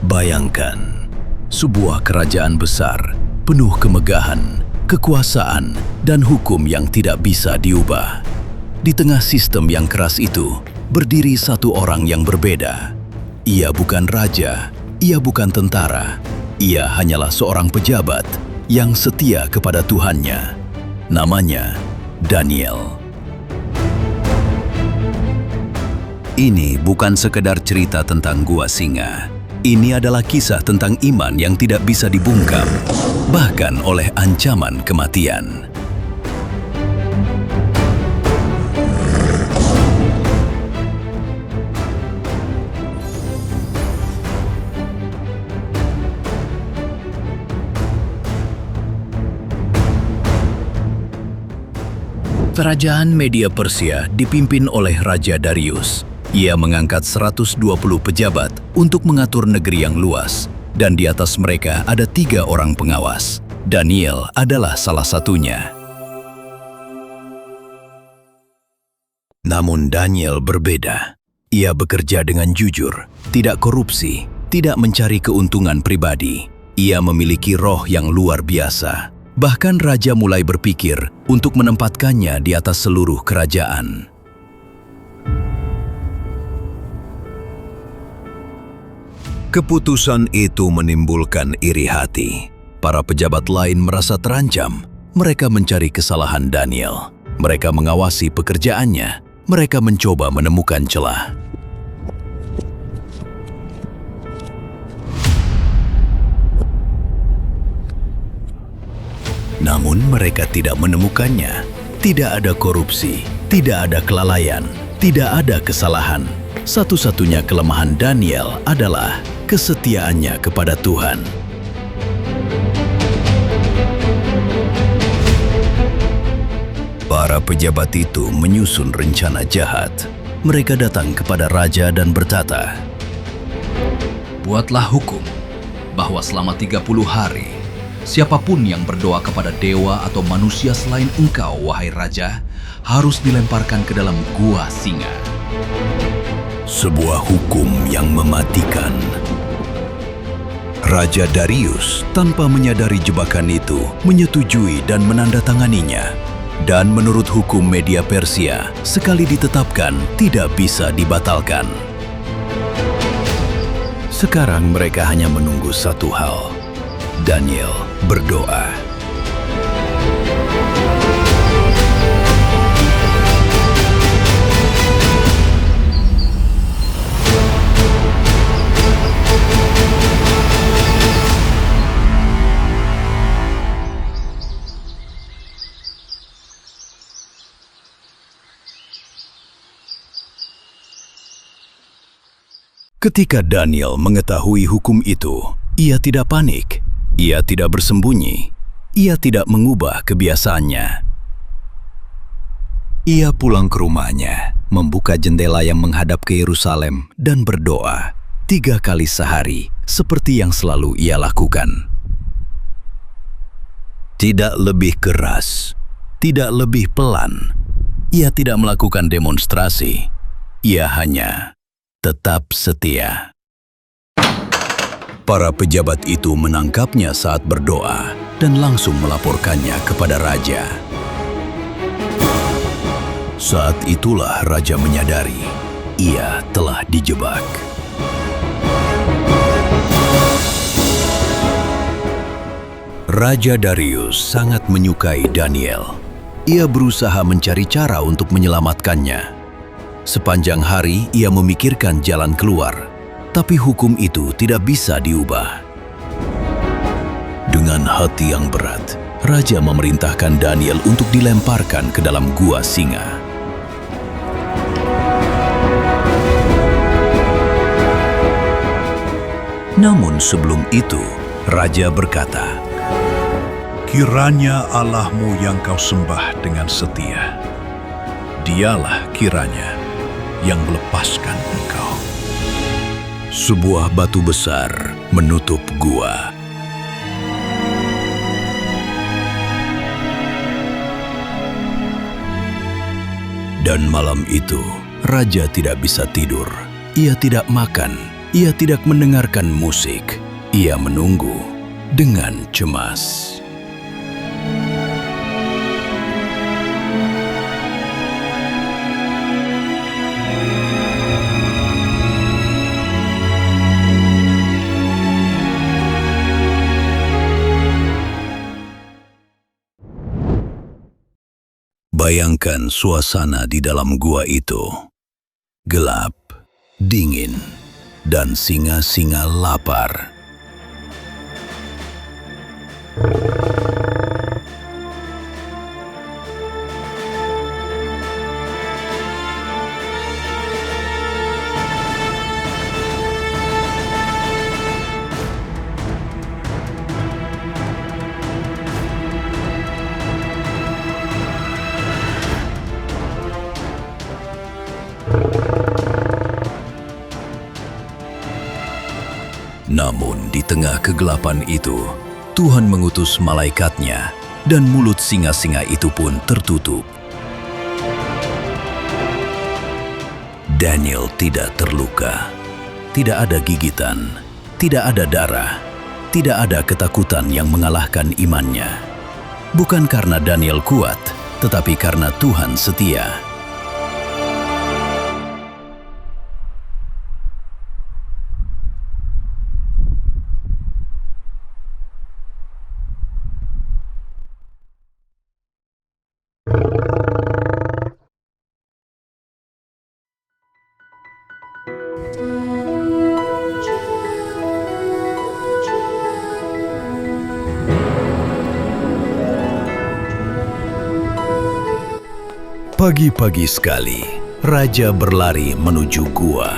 Bayangkan, sebuah kerajaan besar, penuh kemegahan, kekuasaan, dan hukum yang tidak bisa diubah. Di tengah sistem yang keras itu, berdiri satu orang yang berbeda. Ia bukan raja, ia bukan tentara, ia hanyalah seorang pejabat yang setia kepada Tuhannya. Namanya Daniel. Ini bukan sekedar cerita tentang Gua Singa. Ini adalah kisah tentang iman yang tidak bisa dibungkam, bahkan oleh ancaman kematian. Kerajaan Media Persia dipimpin oleh Raja Darius. Ia mengangkat 120 pejabat untuk mengatur negeri yang luas, dan di atas mereka ada 3 orang pengawas. Daniel adalah salah satunya. Namun Daniel berbeda. Ia bekerja dengan jujur, tidak korupsi, tidak mencari keuntungan pribadi. Ia memiliki roh yang luar biasa. Bahkan raja mulai berpikir untuk menempatkannya di atas seluruh kerajaan. Keputusan itu menimbulkan iri hati. Para pejabat lain merasa terancam. Mereka mencari kesalahan Daniel. Mereka mengawasi pekerjaannya. Mereka mencoba menemukan celah. Namun mereka tidak menemukannya. Tidak ada korupsi, tidak ada kelalaian, tidak ada kesalahan. Satu-satunya kelemahan Daniel adalah kesetiaannya kepada Tuhan. Para pejabat itu menyusun rencana jahat. Mereka datang kepada raja dan berkata, "Buatlah hukum bahwa selama 30 hari, siapapun yang berdoa kepada dewa atau manusia selain engkau, wahai raja, harus dilemparkan ke dalam gua singa." Sebuah hukum yang mematikan. Raja Darius, tanpa menyadari jebakan itu, menyetujui dan menandatanganinya. Dan menurut hukum Media Persia, sekali ditetapkan tidak bisa dibatalkan. Sekarang mereka hanya menunggu satu hal. Daniel berdoa. Ketika Daniel mengetahui hukum itu, ia tidak panik, ia tidak bersembunyi, ia tidak mengubah kebiasaannya. Ia pulang ke rumahnya, membuka jendela yang menghadap ke Yerusalem dan berdoa 3 kali sehari seperti yang selalu ia lakukan. Tidak lebih keras, tidak lebih pelan. Ia tidak melakukan demonstrasi, ia hanya tetap setia. Para pejabat itu menangkapnya saat berdoa dan langsung melaporkannya kepada raja. Saat itulah raja menyadari ia telah dijebak. Raja Darius sangat menyukai Daniel. Ia berusaha mencari cara untuk menyelamatkannya. Sepanjang hari ia memikirkan jalan keluar, tapi hukum itu tidak bisa diubah. Dengan hati yang berat, raja memerintahkan Daniel untuk dilemparkan ke dalam gua singa. Namun sebelum itu, raja berkata, "Kiranya Allahmu yang kau sembah dengan setia, dialah kiranya yang melepaskan engkau." Sebuah batu besar menutup gua. Dan malam itu, raja tidak bisa tidur. Ia tidak makan, Ia tidak mendengarkan musik. Ia menunggu dengan cemas. Bayangkan suasana di dalam gua itu. Gelap, dingin, dan singa-singa lapar. Namun di tengah kegelapan itu, Tuhan mengutus malaikatnya, dan mulut singa-singa itu pun tertutup. Daniel tidak terluka, tidak ada gigitan, tidak ada darah, tidak ada ketakutan yang mengalahkan imannya. Bukan karena Daniel kuat, tetapi karena Tuhan setia. Pagi-pagi sekali, raja berlari menuju gua.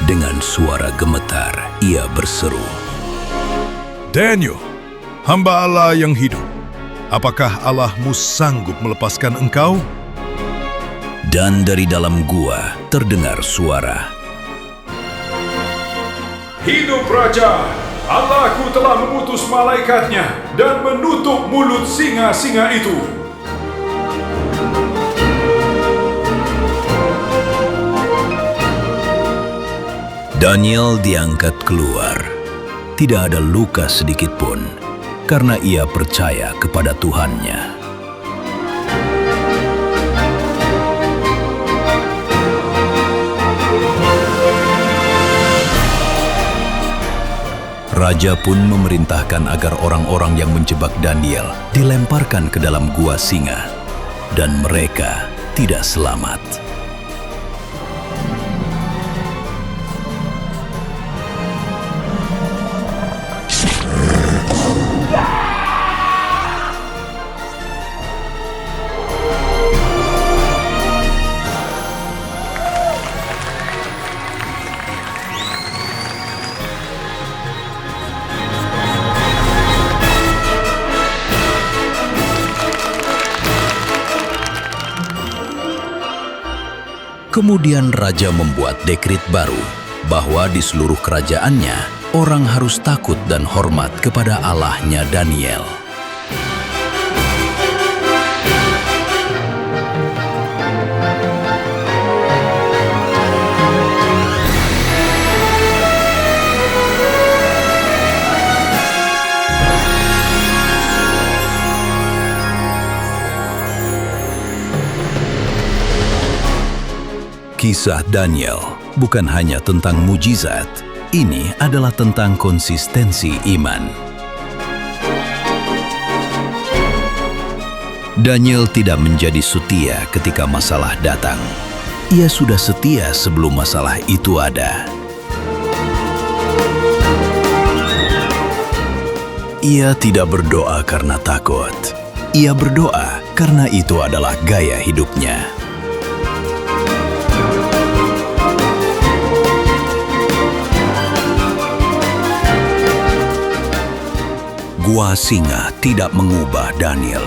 Dengan suara gemetar, ia berseru, Daniel, hamba Allah yang hidup, apakah Allahmu sanggup melepaskan engkau? Dan dari dalam gua terdengar suara, Hidup Raja! Allahku telah mengutus malaikatnya dan menutup mulut singa-singa itu. Daniel diangkat keluar. Tidak ada luka sedikit pun, karena ia percaya kepada Tuhannya. Raja pun memerintahkan agar orang-orang yang menjebak Daniel dilemparkan ke dalam gua singa, dan mereka tidak selamat. Kemudian raja membuat dekret baru bahwa di seluruh kerajaannya orang harus takut dan hormat kepada Allahnya Daniel. Kisah Daniel bukan hanya tentang mujizat, ini adalah tentang konsistensi iman. Daniel tidak menjadi setia ketika masalah datang. Ia sudah setia sebelum masalah itu ada. Ia tidak berdoa karena takut. Ia berdoa karena itu adalah gaya hidupnya. Gua Singa tidak mengubah Daniel.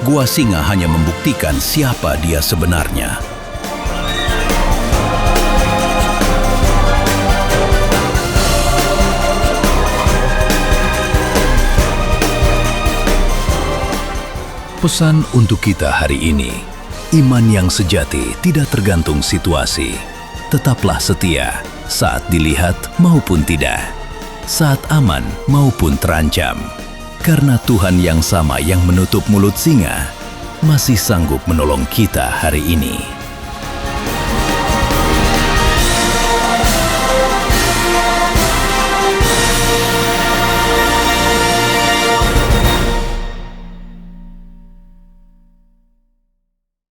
Gua Singa hanya membuktikan siapa dia sebenarnya. Pesan untuk kita hari ini, iman yang sejati tidak tergantung situasi. Tetaplah setia saat dilihat maupun tidak, saat aman maupun terancam. Karena Tuhan yang sama yang menutup mulut singa masih sanggup menolong kita hari ini.